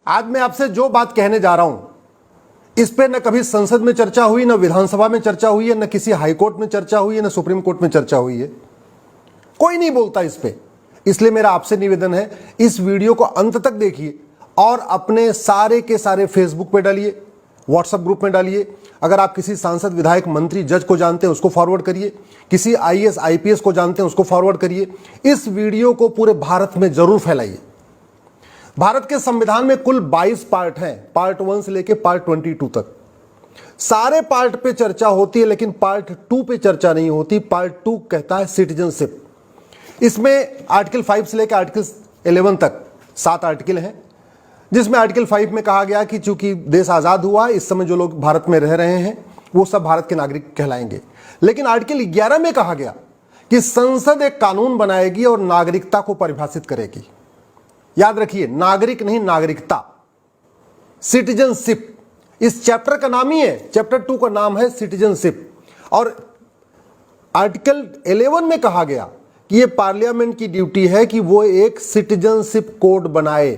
आज मैं आपसे जो बात कहने जा रहा हूं इस पे न कभी संसद में चर्चा हुई, न विधानसभा में चर्चा हुई है, न किसी हाईकोर्ट में चर्चा हुई है, न सुप्रीम कोर्ट में चर्चा हुई है। कोई नहीं बोलता इस पे। इसलिए मेरा आपसे निवेदन है, इस वीडियो को अंत तक देखिए और अपने सारे के सारे फेसबुक पे डालिए, व्हाट्सएप ग्रुप में डालिए। अगर आप किसी सांसद, विधायक, मंत्री, जज को जानते हैं उसको फॉरवर्ड करिए, किसी आईएएस, आईपीएस को जानते हैं उसको फॉरवर्ड करिए। इस वीडियो को पूरे भारत में जरूर फैलाइए। भारत के संविधान में कुल 22 पार्ट हैं, पार्ट 1 से लेकर पार्ट 22 तक। सारे पार्ट पे चर्चा होती है लेकिन पार्ट 2 पे चर्चा नहीं होती। पार्ट 2 कहता है सिटीजनशिप। इसमें आर्टिकल 5 से लेकर आर्टिकल 11 तक 7 आर्टिकल हैं, जिसमें आर्टिकल 5 में कहा गया कि चूंकि देश आजाद हुआ, इस समय जो लोग भारत में रह रहे हैं वो सब भारत के नागरिक कहलाएंगे। लेकिन आर्टिकल 11 में कहा गया कि संसद एक कानून बनाएगी और नागरिकता को परिभाषित करेगी। याद रखिए, नागरिक नहीं, नागरिकता, सिटीजनशिप। इस चैप्टर का नाम ही है, चैप्टर 2 का नाम है सिटीजनशिप। और आर्टिकल 11 में कहा गया कि यह पार्लियामेंट की ड्यूटी है कि वो एक सिटीजनशिप कोड बनाए।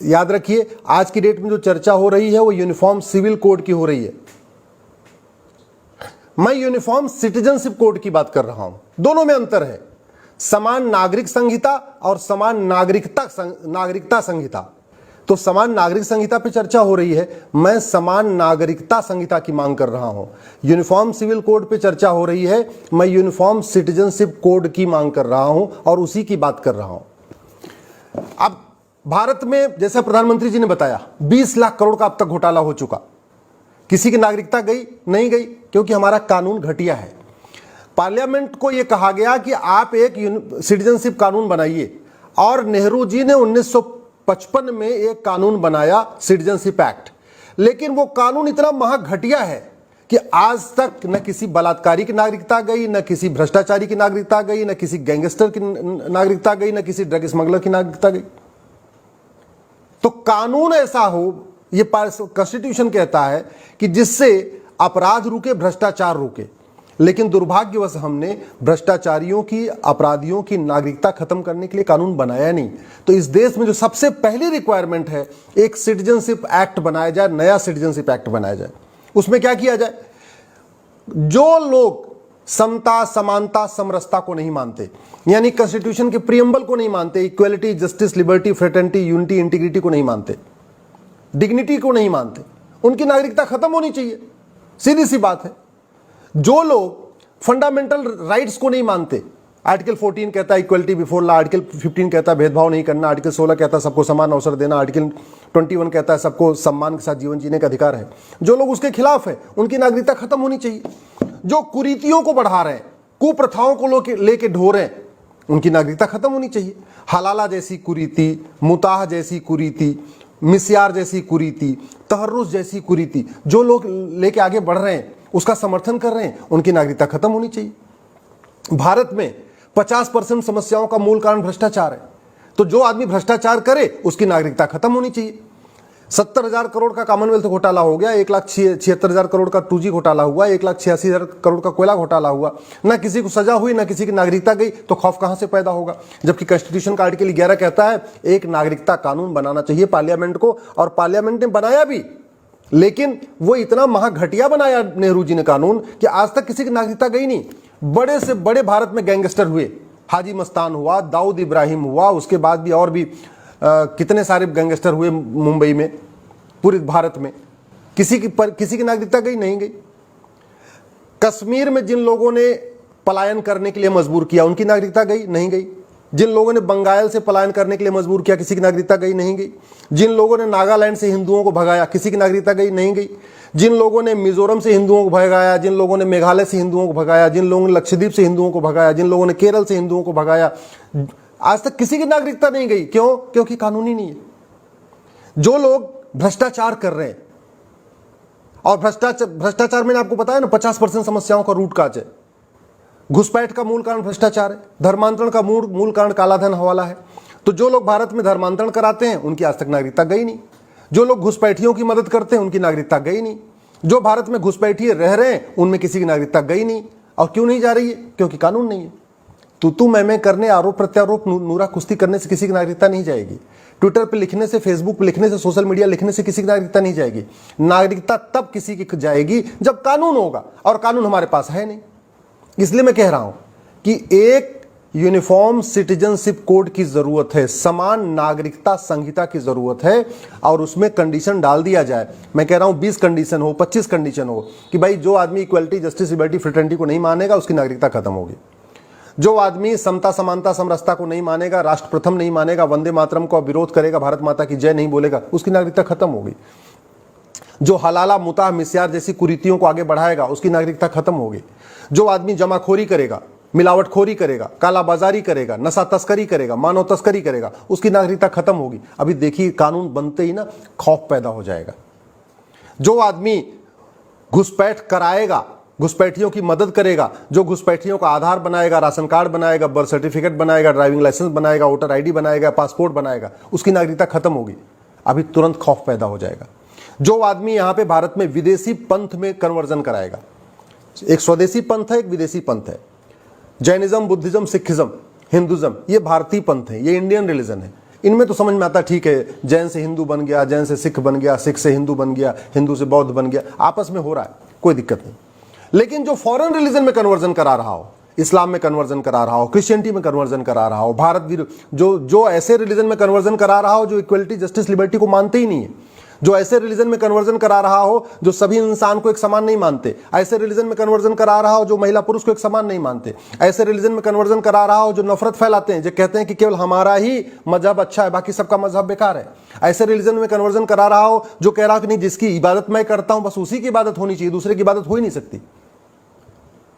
याद रखिए, आज की डेट में जो चर्चा हो रही है वो यूनिफॉर्म सिविल कोड की हो रही है। मैं यूनिफॉर्म सिटीजनशिप कोड की बात कर रहा हूं। दोनों में अंतर है, समान नागरिक संहिता और समान नागरिकता संहिता। तो समान नागरिक संहिता पे चर्चा हो रही है, मैं समान नागरिकता संहिता की मांग कर रहा हूं। यूनिफॉर्म सिविल कोड पे चर्चा हो रही है, मैं यूनिफॉर्म सिटीजनशिप कोड की मांग कर रहा हूं और उसी की बात कर रहा हूं। अब भारत में, जैसे प्रधानमंत्री जी ने बताया, 20 लाख करोड़ का अब तक घोटाला हो चुका। किसी की नागरिकता गई नहीं गई, क्योंकि हमारा कानून घटिया है। पार्लियामेंट को यह कहा गया कि आप एक सिटीजनशिप कानून बनाइए, और नेहरू जी ने 1955 में एक कानून बनाया, सिटीजनशिप एक्ट। लेकिन वो कानून इतना महाघटिया है कि आज तक न किसी बलात्कारी की नागरिकता गई, न किसी भ्रष्टाचारी की नागरिकता गई, न किसी गैंगस्टर की नागरिकता गई, न किसी ड्रग स्मगलर की नागरिकता गई। तो कानून ऐसा हो, ये कॉन्स्टिट्यूशन कहता है कि जिससे अपराध रुके, भ्रष्टाचार रुके। लेकिन दुर्भाग्यवश हमने भ्रष्टाचारियों की, अपराधियों की नागरिकता खत्म करने के लिए कानून बनाया नहीं। तो इस देश में जो सबसे पहली रिक्वायरमेंट है, एक सिटीजनशिप एक्ट बनाया जाए, नया सिटीजनशिप एक्ट बनाया जाए। उसमें क्या किया जाए? जो लोग समता, समानता, समरसता को नहीं मानते, यानी कॉन्स्टिट्यूशन के प्रियम्बल को नहीं मानते, equality, justice, liberty, fraternity, unity, integrity को नहीं मानते, डिग्निटी को नहीं मानते, उनकी नागरिकता खत्म होनी चाहिए। सीधी सी बात है। जो लोग फंडामेंटल राइट्स को नहीं मानते, आर्टिकल 14 कहता है इक्वलिटी बिफोर लॉ, आर्टिकल 15 कहता है भेदभाव नहीं करना, आर्टिकल 16 कहता है सबको समान अवसर देना, आर्टिकल 21 कहता है सबको सम्मान के साथ जीवन जीने का अधिकार है। जो लोग उसके खिलाफ है, उनकी नागरिकता खत्म होनी चाहिए। जो कुरीतियों को बढ़ा रहे हैं, कुप्रथाओं को लेके ढो रहे हैं, उनकी नागरिकता खत्म होनी चाहिए। हलाला जैसी कुरीति, मुताह जैसी कुरीति, मिस्यार जैसी कुरीति, तहर्रुस जैसी कुरीति जो लोग लेके आगे बढ़ रहे हैं, उसका समर्थन कर रहे हैं, उनकी नागरिकता खत्म होनी चाहिए। भारत में 50% समस्याओं का मूल कारण भ्रष्टाचार है। तो जो आदमी भ्रष्टाचार करे उसकी नागरिकता खत्म होनी चाहिए। 70,000 करोड़ का कॉमनवेल्थ घोटाला हो गया, 1,76,000 करोड़ का 2G घोटाला हुआ, 1,86,000 करोड़ का कोयला घोटाला हुआ। ना किसी को सजा हुई, ना किसी की नागरिकता गई, तो खौफ कहां से पैदा होगा? जबकि कॉन्स्टिट्यूशन का आर्टिकल 11 कहता है एक नागरिकता कानून बनाना चाहिए पार्लियामेंट को, और पार्लियामेंट ने बनाया भी। लेकिन वो इतना महाघटिया बनाया नेहरू जी ने कानून कि आज तक किसी की नागरिकता गई नहीं। बड़े से बड़े भारत में गैंगस्टर हुए, हाजी मस्तान हुआ, दाऊद इब्राहिम हुआ, उसके बाद भी और भी कितने सारे गैंगस्टर हुए मुंबई में, पूरे भारत में। किसी की नागरिकता गई नहीं गई। कश्मीर में जिन लोगों ने पलायन करने के लिए मजबूर किया, उनकी नागरिकता गई नहीं गई। जिन लोगों ने बंगाल से पलायन करने के लिए मजबूर किया, किसी की नागरिकता गई नहीं गई। जिन लोगों ने नागालैंड से हिंदुओं को भगाया, किसी की नागरिकता गई नहीं गई। जिन लोगों ने मिजोरम से हिंदुओं को भगाया, जिन लोगों ने मेघालय से हिंदुओं को भगाया, जिन लोगों ने लक्षद्वीप से हिंदुओं को भगाया, जिन लोगों ने केरल से हिंदुओं को भगाया, आज तक किसी की नागरिकता नहीं गई। क्यों? क्योंकि कानूनी नहीं है। जो लोग भ्रष्टाचार कर रहे हैं, और भ्रष्टाचार मैंने आपको बताया ना, 50% समस्याओं का रूट काज है। घुसपैठ का मूल कारण भ्रष्टाचार है, धर्मांतरण का मूल कारण कालाधन हवाला है। तो जो लोग भारत में धर्मांतरण कराते हैं उनकी आज तक नागरिकता गई नहीं। जो लोग घुसपैठियों की मदद करते हैं उनकी नागरिकता गई नहीं। जो भारत में घुसपैठिए रह रहे हैं उनमें किसी की नागरिकता गई नहीं। और क्यों नहीं जा रही है? क्योंकि कानून नहीं है। तू मैं करने, आरोप प्रत्यारोप, नूरा कुश्ती करने से किसी की नागरिकता नहीं जाएगी। ट्विटर पे लिखने से, फेसबुक पे लिखने से, सोशल मीडिया लिखने से किसी की नागरिकता नहीं जाएगी। नागरिकता तब किसी की जाएगी जब कानून होगा, और कानून हमारे पास है नहीं। इसलिए मैं कह रहा हूं कि एक यूनिफॉर्म सिटीजनशिप कोड की जरूरत है, समान नागरिकता संहिता की जरूरत है, और उसमें कंडीशन डाल दिया जाए। मैं कह रहा हूं 20 कंडीशन हो, 25 कंडीशन हो कि भाई जो आदमी इक्वलिटी, जस्टिस, लिबर्टी, फ्रेटर्निटी को नहीं मानेगा उसकी नागरिकता खत्म होगी। जो आदमी समता, समानता, समरसता को नहीं मानेगा, राष्ट्र प्रथम नहीं मानेगा, वंदे मातरम का विरोध करेगा, भारत माता की जय नहीं बोलेगा, उसकी नागरिकता खत्म होगी। जो हलाला, मुताह, मिस्यार जैसी कुरीतियों को आगे बढ़ाएगा उसकी नागरिकता खत्म होगी। जो आदमी जमाखोरी करेगा, मिलावटखोरी करेगा, कालाबाजारी करेगा, नशा तस्करी करेगा, मानव तस्करी करेगा, उसकी नागरिकता खत्म होगी। अभी देखिए कानून बनते ही ना खौफ पैदा हो जाएगा। जो आदमी घुसपैठ कराएगा, घुसपैठियों की मदद करेगा, जो घुसपैठियों का आधार बनाएगा, राशन कार्ड बनाएगा, बर्थ सर्टिफिकेट बनाएगा, ड्राइविंग लाइसेंस बनाएगा, वोटर आईडी बनाएगा, पासपोर्ट बनाएगा, उसकी नागरिकता खत्म होगी। अभी तुरंत खौफ पैदा हो जाएगा। जो आदमी यहां पे भारत में विदेशी पंथ में कन्वर्जन कराएगा, एक स्वदेशी पंथ है, एक विदेशी पंथ है, जैनिज्म, बुद्धिज्म, सिखिज्म, हिंदुज्म, ये भारतीय पंथ है, ये इंडियन रिलीजन है। इनमें तो समझ में आता ठीक है, जैन से हिंदू बन गया, जैन से सिख बन गया, सिख से हिंदू बन गया, हिंदू से बौद्ध बन गया, आपस में हो रहा है, कोई दिक्कत नहीं। लेकिन जो फॉरेन रिलीजन में कन्वर्जन करा रहा हो, इस्लाम में कन्वर्जन करा रहा हो, क्रिश्चियनिटी में कन्वर्जन करा रहा हो, भारत जो ऐसे रिलीजन में कन्वर्जन करा रहा हो जो इक्वलिटी, जस्टिस, लिबर्टी को मानते ही नहीं है, जो ऐसे रिलीजन में कन्वर्जन करा रहा हो जो सभी इंसान को एक समान नहीं मानते, ऐसे रिलीजन में कन्वर्जन करा रहा हो जो महिला पुरुष को एक समान नहीं मानते, ऐसे रिलीजन में कन्वर्जन करा रहा हो जो नफरत फैलाते हैं, जो कहते हैं कि केवल हमारा ही मजहब अच्छा है, बाकी सबका मजहब बेकार है, ऐसे रिलीजन में कन्वर्जन करा रहा हो जो कह रहा हो कि नहीं, जिसकी इबादत मैं करता हूं बस उसी की इबादत होनी चाहिए, दूसरे की इबादत हो ही नहीं सकती।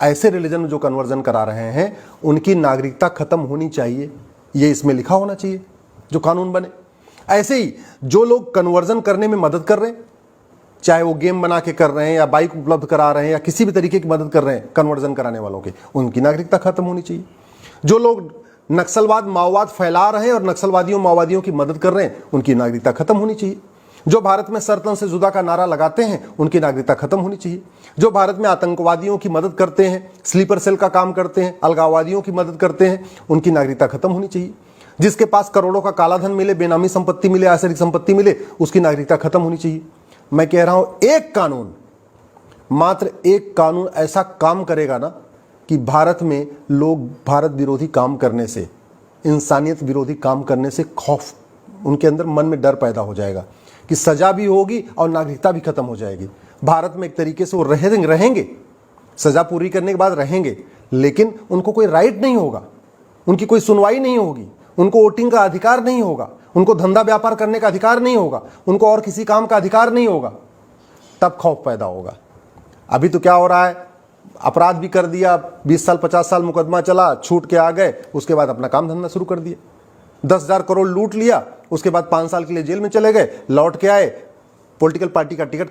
ऐसे रिलीजन में जो कन्वर्जन करा रहे हैं उनकी नागरिकता खत्म होनी चाहिए, ये इसमें लिखा होना चाहिए जो कानून बने। ऐसे ही जो लोग कन्वर्जन करने में मदद कर रहे हैं, चाहे वो गेम बना के कर रहे हैं या बाइक उपलब्ध करा रहे हैं या किसी भी तरीके की मदद कर रहे हैं कन्वर्जन कराने वालों की, उनकी नागरिकता खत्म होनी चाहिए। जो लोग नक्सलवाद, माओवाद फैला रहे हैं और नक्सलवादियों, माओवादियों की मदद कर रहे हैं, उनकी नागरिकता खत्म होनी चाहिए। जो भारत में सरतन से जुदा का नारा लगाते हैं उनकी नागरिकता खत्म होनी चाहिए। जो भारत में आतंकवादियों की मदद करते हैं, स्लीपर सेल का काम करते हैं, अलगाववादियों की मदद करते हैं, उनकी नागरिकता खत्म होनी चाहिए। जिसके पास करोड़ों का काला धन मिले, बेनामी संपत्ति मिले, आसरिक संपत्ति मिले, उसकी नागरिकता खत्म होनी चाहिए। मैं कह रहा हूं एक कानून, मात्र एक कानून ऐसा काम करेगा ना कि भारत में लोग भारत विरोधी काम करने से, इंसानियत विरोधी काम करने से खौफ, उनके अंदर मन में डर पैदा हो जाएगा कि सजा भी होगी और नागरिकता भी खत्म हो जाएगी। भारत में एक तरीके से वो रहेंगे, सजा पूरी करने के बाद रहेंगे, लेकिन उनको कोई राइट नहीं होगा, उनकी कोई सुनवाई नहीं होगी, उनको वोटिंग का अधिकार नहीं होगा, उनको धंधा व्यापार करने का अधिकार नहीं होगा, उनको और किसी काम का अधिकार नहीं होगा। तब खौफ पैदा होगा। अभी तो क्या हो रहा है, अपराध भी कर दिया, 20 साल 50 साल मुकदमा चला, छूट के आ गए, उसके बाद अपना काम धंधा शुरू कर दिया, 10,000 करोड़ लूट लिया, उसके बाद 5 साल के लिए जेल में चले गए, लौट के आए, पॉलिटिकल पार्टी का टिकट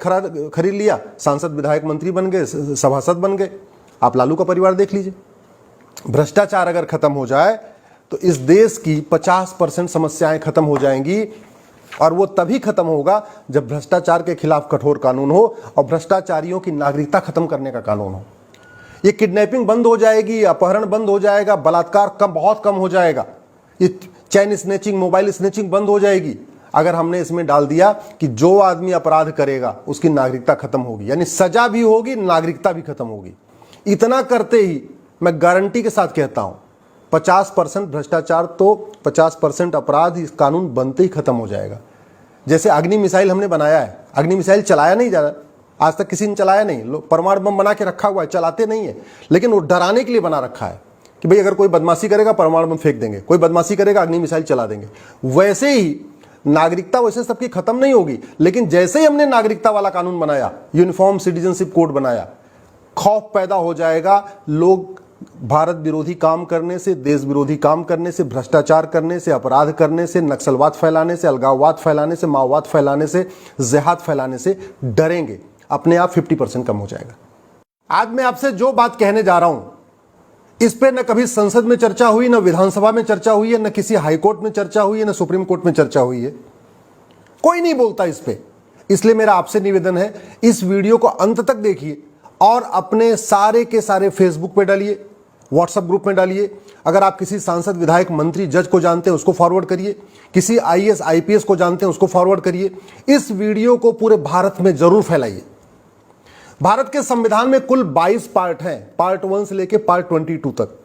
खरीद लिया, सांसद, विधायक, मंत्री बन गए, सभासद बन गए। आप लालू का परिवार देख लीजिए। भ्रष्टाचार अगर खत्म हो जाए तो इस देश की 50% समस्याएं खत्म हो जाएंगी, और वो तभी खत्म होगा जब भ्रष्टाचार के खिलाफ कठोर कानून हो और भ्रष्टाचारियों की नागरिकता खत्म करने का कानून हो। ये किडनैपिंग बंद हो जाएगी, अपहरण बंद हो जाएगा, बलात्कार बहुत कम हो जाएगा, ये चैन स्नैचिंग, मोबाइल स्नैचिंग बंद हो जाएगी अगर हमने इसमें डाल दिया कि जो आदमी अपराध करेगा उसकी नागरिकता खत्म होगी, यानी सजा भी होगी, नागरिकता भी खत्म होगी। इतना करते ही मैं गारंटी के साथ कहता हूं 50% भ्रष्टाचार तो 50% अपराध इस कानून बनते ही खत्म हो जाएगा। जैसे अग्नि मिसाइल हमने बनाया है, अग्नि मिसाइल चलाया नहीं जा रहा, आज तक किसी ने चलाया नहीं, लोग परमाणु बम बना के रखा हुआ है, चलाते नहीं है, लेकिन वो डराने के लिए बना रखा है कि भाई अगर कोई बदमाशी करेगा परमाणु बम फेंक देंगे, कोई बदमाशी करेगा अग्नि मिसाइल चला देंगे। वैसे ही नागरिकता वैसे सबकी खत्म नहीं होगी, लेकिन जैसे ही हमने नागरिकता वाला कानून बनाया, यूनिफॉर्म सिटीजनशिप कोड बनाया, खौफ पैदा हो जाएगा। लोग भारत विरोधी काम करने से, देश विरोधी काम करने से, भ्रष्टाचार करने से, अपराध करने से, नक्सलवाद फैलाने से, अलगाववाद फैलाने से, माओवाद फैलाने से, जिहाद फैलाने से डरेंगे। अपने आप 50% कम हो जाएगा। आज मैं आपसे जो बात कहने जा रहा हूं, इस पे न कभी संसद में चर्चा हुई, न विधानसभा में चर्चा हुई है, न किसी हाईकोर्ट में चर्चा हुई है, न सुप्रीम कोर्ट में चर्चा हुई है, कोई नहीं बोलता इस पे। इसलिए मेरा आपसे निवेदन है, इस वीडियो को अंत तक देखिए और अपने सारे के सारे फेसबुक पे डालिए, व्हाट्सएप ग्रुप में डालिए। अगर आप किसी सांसद, विधायक, मंत्री, जज को जानते हैं उसको फॉरवर्ड करिए। किसी आईएएस, आईपीएस को जानते हैं उसको फॉरवर्ड करिए। इस वीडियो को पूरे भारत में जरूर फैलाइए। भारत के संविधान में कुल 22 पार्ट हैं, पार्ट 1 से लेकर पार्ट 22 तक।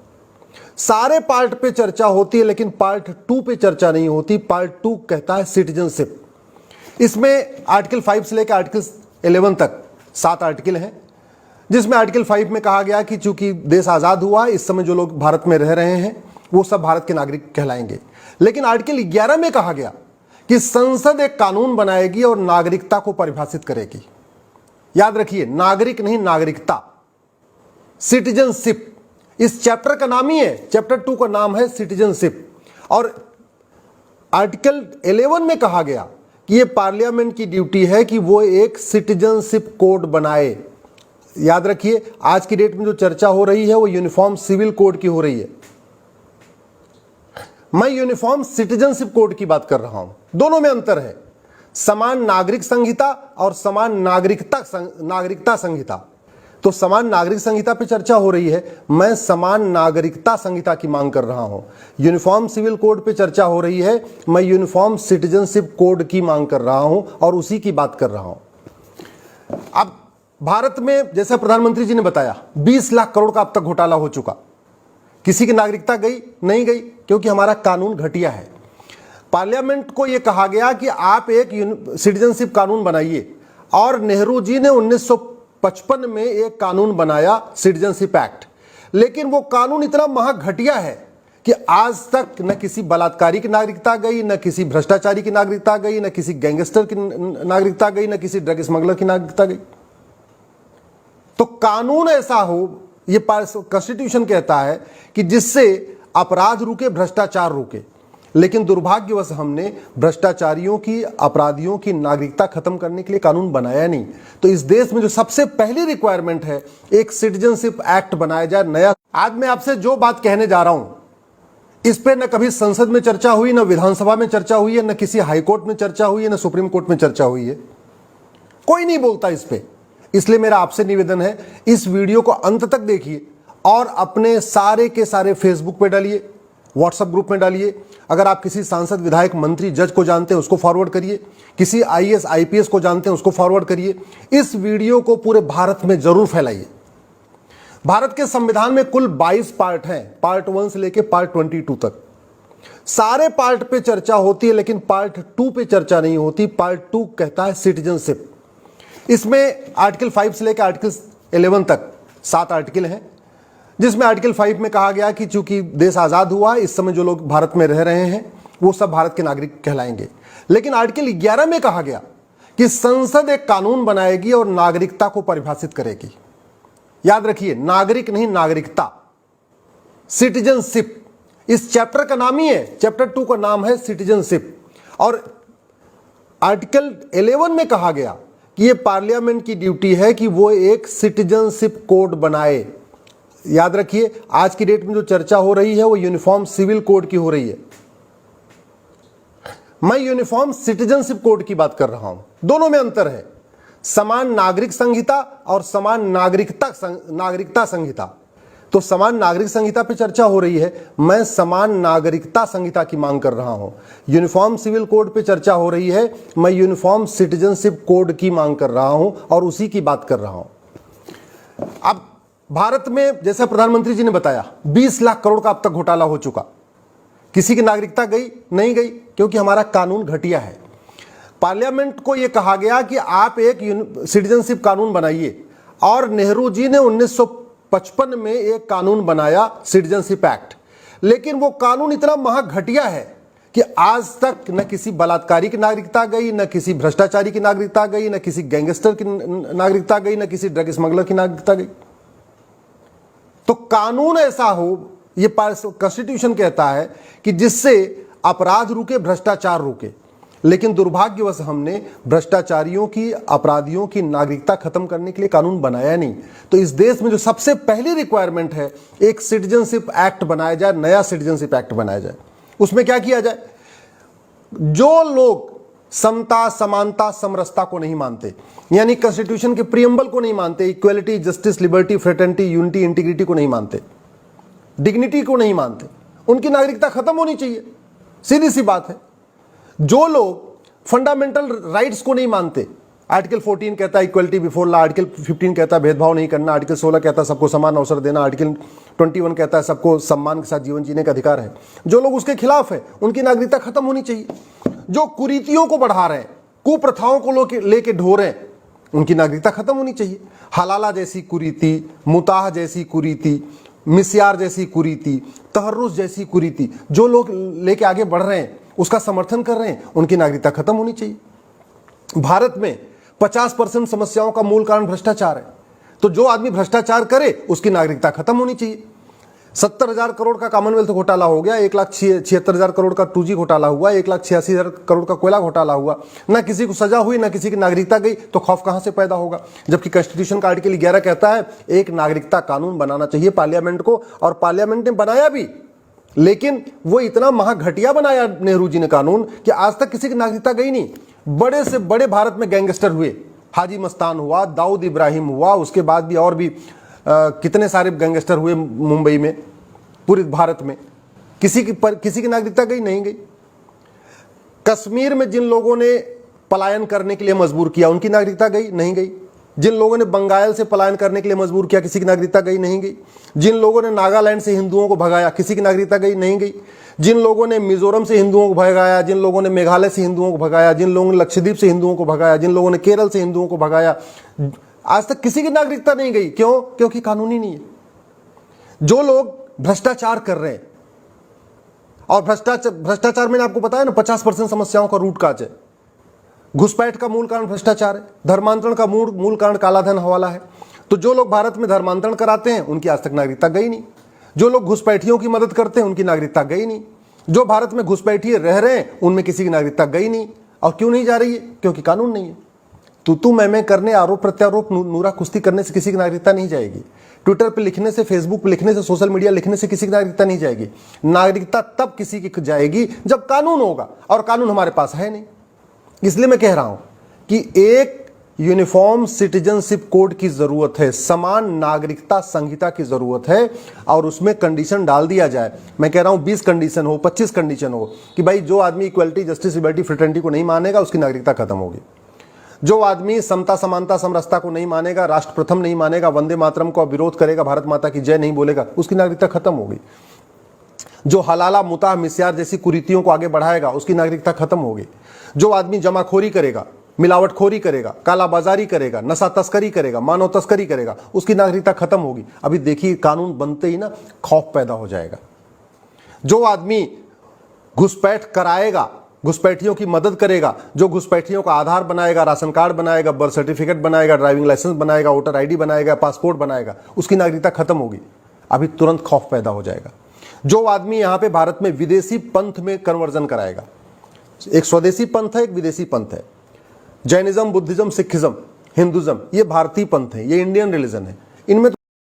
सारे पार्ट पे चर्चा होती है, लेकिन पार्ट 2 पे चर्चा नहीं होती। पार्ट 2 कहता है सिटीजनशिप। इसमें आर्टिकल 5 से लेकर आर्टिकल 11 तक 7 आर्टिकल हैं, जिसमें आर्टिकल 5 में कहा गया कि चूंकि देश आजाद हुआ, इस समय जो लोग भारत में रह रहे हैं वो सब भारत के नागरिक कहलाएंगे। लेकिन आर्टिकल 11 में कहा गया कि संसद एक कानून बनाएगी और नागरिकता को परिभाषित करेगी। याद रखिए, नागरिक नहीं, नागरिकता, सिटीजनशिप। इस चैप्टर का नाम ही है, चैप्टर 2 का नाम है सिटीजनशिप। और आर्टिकल 11 में कहा गया कि यह पार्लियामेंट की ड्यूटी है कि वो एक सिटीजनशिप कोड बनाए। याद रखिए, आज की डेट में जो चर्चा हो रही है वो यूनिफॉर्म सिविल कोड की हो रही है। मैं यूनिफॉर्म सिटीजनशिप कोड की बात कर रहा हूं। दोनों में अंतर है, समान नागरिक संहिता और समान नागरिकता संहिता। तो समान नागरिक संहिता पे चर्चा हो रही है, मैं समान नागरिकता संहिता की मांग कर रहा हूं। यूनिफॉर्म सिविल कोड पे चर्चा हो रही है, मैं यूनिफॉर्म सिटीजनशिप कोड की मांग कर रहा हूं और उसी की बात कर रहा हूं। अब भारत में, जैसा प्रधानमंत्री जी ने बताया, 20 लाख करोड़ का अब तक घोटाला हो चुका। किसी की नागरिकता गई नहीं गई, क्योंकि हमारा कानून घटिया है। पार्लियामेंट को यह कहा गया कि आप एक सिटीजनशिप कानून बनाइए, और नेहरू जी ने 1955 में एक कानून बनाया, सिटीजनशिप एक्ट। लेकिन वो कानून इतना महाघटिया है कि आज तक न किसी बलात्कारी की नागरिकता गई, न किसी भ्रष्टाचारी की नागरिकता गई, न किसी गैंगस्टर की नागरिकता गई, न किसी ड्रग स्मगलर की नागरिकता गई। तो कानून ऐसा हो, ये कॉन्स्टिट्यूशन कहता है कि जिससे अपराध रुके, भ्रष्टाचार रुके। लेकिन दुर्भाग्यवश हमने भ्रष्टाचारियों की, अपराधियों की नागरिकता खत्म करने के लिए कानून बनाया नहीं। तो इस देश में जो सबसे पहली रिक्वायरमेंट है, एक सिटीजनशिप एक्ट बनाया जाए नया। आज मैं आपसे जो बात कहने जा रहा हूं, इस पे न कभी संसद में चर्चा हुई, न विधानसभा में चर्चा हुई है, न किसी हाईकोर्ट में चर्चा हुई है, न सुप्रीम कोर्ट में चर्चा हुई है। कोई नहीं बोलता इस पे। इसलिए मेरा आपसे निवेदन है, इस वीडियो को अंत तक देखिए और अपने सारे के सारे फेसबुक पे डालिए, व्हाट्सएप ग्रुप में डालिए। अगर आप किसी सांसद, विधायक, मंत्री, जज को जानते हैं उसको फॉरवर्ड करिए। किसी आईएएस, आईपीएस को जानते हैं उसको फॉरवर्ड करिए। इस वीडियो को पूरे भारत में जरूर फैलाइए। भारत के संविधान में कुल 22 पार्ट हैं, पार्ट 1 से लेकर पार्ट 22 तक। सारे पार्ट पे चर्चा होती है, लेकिन पार्ट 2 पे चर्चा नहीं होती। पार्ट 2 कहता है सिटीजनशिप। इसमें आर्टिकल 5 से लेकर आर्टिकल 11 तक 7 आर्टिकल हैं, जिसमें आर्टिकल 5 में कहा गया कि चूंकि देश आजाद हुआ, इस समय जो लोग भारत में रह रहे हैं वो सब भारत के नागरिक कहलाएंगे। लेकिन आर्टिकल 11 में कहा गया कि संसद एक कानून बनाएगी और नागरिकता को परिभाषित करेगी। याद रखिए, नागरिक नहीं, नागरिकता, सिटीजनशिप। इस चैप्टर का नाम ही है, चैप्टर 2 का नाम है सिटीजनशिप। और आर्टिकल 11 में कहा गया कि यह पार्लियामेंट की ड्यूटी है कि वो एक सिटीजनशिप कोड बनाए। याद रखिए, आज की डेट में जो चर्चा हो रही है वो यूनिफॉर्म सिविल कोड की हो रही है। मैं यूनिफॉर्म सिटीजनशिप कोड की बात कर रहा हूं। दोनों में अंतर है, समान नागरिक संहिता और समान नागरिकता संहिता। तो समान नागरिक संहिता पे चर्चा हो रही है, मैं समान नागरिकता संहिता की मांग कर रहा हूं। यूनिफॉर्म सिविल कोड पे चर्चा हो रही है, मैं यूनिफॉर्म सिटीजनशिप कोड की मांग कर रहा हूं और उसी की बात कर रहा हूं। अब भारत में, जैसा प्रधानमंत्री जी ने बताया, 20 लाख करोड़ का अब तक घोटाला हो चुका। किसी की नागरिकता गई नहीं गई, क्योंकि हमारा कानून घटिया है। पार्लियामेंट को यह कहा गया कि आप एक सिटीजनशिप कानून बनाइए, और नेहरू जी ने 1955 में एक कानून बनाया, सिटीजनशिप एक्ट। लेकिन वो कानून इतना महाघटिया है कि आज तक न किसी बलात्कारी की नागरिकता गई, न किसी भ्रष्टाचारी की नागरिकता गई, न किसी गैंगस्टर की नागरिकता गई, न किसी ड्रग स्मगलर की नागरिकता गई। तो कानून ऐसा हो, ये कॉन्स्टिट्यूशन कहता है कि जिससे अपराध रुके, भ्रष्टाचार रुके। लेकिन दुर्भाग्यवश हमने भ्रष्टाचारियों की, अपराधियों की नागरिकता खत्म करने के लिए कानून बनाया नहीं। तो इस देश में जो सबसे पहली रिक्वायरमेंट है, एक सिटीजनशिप एक्ट बनाया जाए, नया सिटीजनशिप एक्ट बनाया जाए। उसमें क्या किया जाए? जो लोग समता, समानता, समरसता को नहीं मानते, यानी कॉन्स्टिट्यूशन के प्रियम्बल को नहीं मानते, equality, justice, liberty, fraternity, unity, integrity को नहीं मानते, डिग्निटी को नहीं मानते, उनकी नागरिकता खत्म होनी चाहिए। सीधी सी बात है। जो लोग फंडामेंटल राइट्स को नहीं मानते, आर्टिकल 14 कहता है इक्वलिटी बिफोर लॉ, आर्टिकल 15 कहता है भेदभाव नहीं करना, आर्टिकल 16 कहता है सबको समान अवसर देना, आर्टिकल 21 कहता है सबको सम्मान के साथ जीवन जीने का अधिकार है, जो लोग उसके खिलाफ है उनकी नागरिकता खत्म होनी चाहिए। जो कुरीतियों को बढ़ा रहे हैं, कुप्रथाओं को लेके ढो रहे हैं, उनकी नागरिकता खत्म होनी चाहिए। हलाला जैसी कुरीति, मुताह जैसी कुरीति, मिस्यार जैसी कुरीति, तहर्रुस जैसी कुरीति जो लोग लेके आगे बढ़ रहे हैं, उसका समर्थन कर रहे हैं, उनकी नागरिकता खत्म होनी चाहिए। भारत में 50% समस्याओं का मूल कारण भ्रष्टाचार है, तो जो आदमी भ्रष्टाचार करे उसकी नागरिकता खत्म होनी चाहिए। 70,000 करोड़ का कॉमनवेल्थ घोटाला हो गया, 1,76,000 करोड़ का 2G घोटाला हुआ, 1,86,000 करोड़ का कोयला घोटाला हुआ, ना किसी को सजा हुई ना किसी की नागरिकता गई, तो खौफ कहां से पैदा होगा? जबकि कॉन्स्टिट्यूशन का आर्टिकल 11 कहता है एक नागरिकता कानून बनाना चाहिए पार्लियामेंट को, और पार्लियामेंट ने बनाया भी, लेकिन वो इतना महाघटिया बनाया नेहरू जी ने कानून कि आज तक किसी की नागरिकता गई नहीं। बड़े से बड़े भारत में गैंगस्टर हुए, हाजी मस्तान हुआ, दाऊद इब्राहिम हुआ, उसके बाद भी और भी कितने सारे गैंगस्टर हुए मुंबई में, पूरे भारत में, किसी की नागरिकता गई नहीं गई। कश्मीर में जिन लोगों ने पलायन करने के लिए मजबूर किया उनकी नागरिकता गई नहीं गई। जिन लोगों ने बंगाल से पलायन करने के लिए मजबूर किया किसी की नागरिकता गई नहीं गई। जिन लोगों ने नागालैंड से हिंदुओं को भगाया किसी की नागरिकता गई नहीं गई। जिन लोगों ने मिजोरम से हिंदुओं को भगाया, जिन लोगों ने मेघालय से हिंदुओं को भगाया, जिन लोगों ने लक्षद्वीप से हिंदुओं को भगाया, जिन लोगों ने केरल से हिंदुओं को भगाया, आज तक किसी की नागरिकता नहीं गई। क्यों? क्योंकि कानूनी नहीं है। जो लोग भ्रष्टाचार कर रहे हैं, और भ्रष्टाचार मैंने आपको बताया ना 50% समस्याओं का रूट काज है। घुसपैठ का मूल कारण भ्रष्टाचार है, धर्मांतरण का मूल कारण कालाधन हवाला है। तो जो लोग भारत में धर्मांतरण कराते हैं उनकी आज तक नागरिकता गई नहीं। जो लोग घुसपैठियों की मदद करते हैं उनकी नागरिकता गई नहीं। जो भारत में घुसपैठिए रह रहे हैं उनमें किसी की नागरिकता गई नहीं। और क्यों नहीं जा रही है? क्योंकि कानून नहीं है। तू मैं करने, आरोप प्रत्यारोप, नूरा कुश्ती करने से किसी की नागरिकता नहीं जाएगी। ट्विटर पे लिखने से, फेसबुक पे लिखने से, सोशल मीडिया लिखने से किसी की नागरिकता नहीं जाएगी। नागरिकता तब किसी की जाएगी जब कानून होगा, और कानून हमारे पास है नहीं। इसलिए मैं कह रहा हूं कि एक यूनिफॉर्म सिटीजनशिप कोड की जरूरत है, समान नागरिकता संहिता की जरूरत है, और उसमें कंडीशन डाल दिया जाए। मैं कह रहा हूं 20 कंडीशन हो, 25 कंडीशन हो कि भाई जो आदमी इक्वलिटी, जस्टिस, लिबर्टी, फ्रेटर्निटी को नहीं मानेगा उसकी नागरिकता खत्म होगी। जो आदमी समता, समानता, समरसता को नहीं मानेगा, राष्ट्र प्रथम नहीं मानेगा, वंदे मातरम का विरोध करेगा, भारत माता की जय नहीं बोलेगा, उसकी नागरिकता खत्म होगी। जो हलाला, मुताह, मिस्यार जैसी कुरीतियों को आगे बढ़ाएगा उसकी नागरिकता खत्म होगी। जो आदमी जमाखोरी करेगा, मिलावटखोरी करेगा, कालाबाजारी करेगा, नशा तस्करी करेगा, मानव तस्करी करेगा, उसकी नागरिकता खत्म होगी। अभी देखिए कानून बनते ही ना खौफ पैदा हो जाएगा। जो आदमी घुसपैठ कराएगा, घुसपैठियों की मदद करेगा, जो घुसपैठियों का आधार बनाएगा, राशन कार्ड बनाएगा, बर्थ सर्टिफिकेट बनाएगा, ड्राइविंग लाइसेंस बनाएगा, वोटर आईडी बनाएगा, पासपोर्ट बनाएगा, उसकी नागरिकता खत्म होगी। अभी तुरंत खौफ पैदा हो जाएगा। जो आदमी यहां पे भारत में विदेशी पंथ में कन्वर्जन कराएगा, एक स्वदेशी पंथ है, एक विदेशी पंथ है। जैनिज्म, बुद्धिज्म, सिखिज्म, हिंदुज्म, ये भारतीय पंथ है, ये इंडियन रिलीजन है। इनमें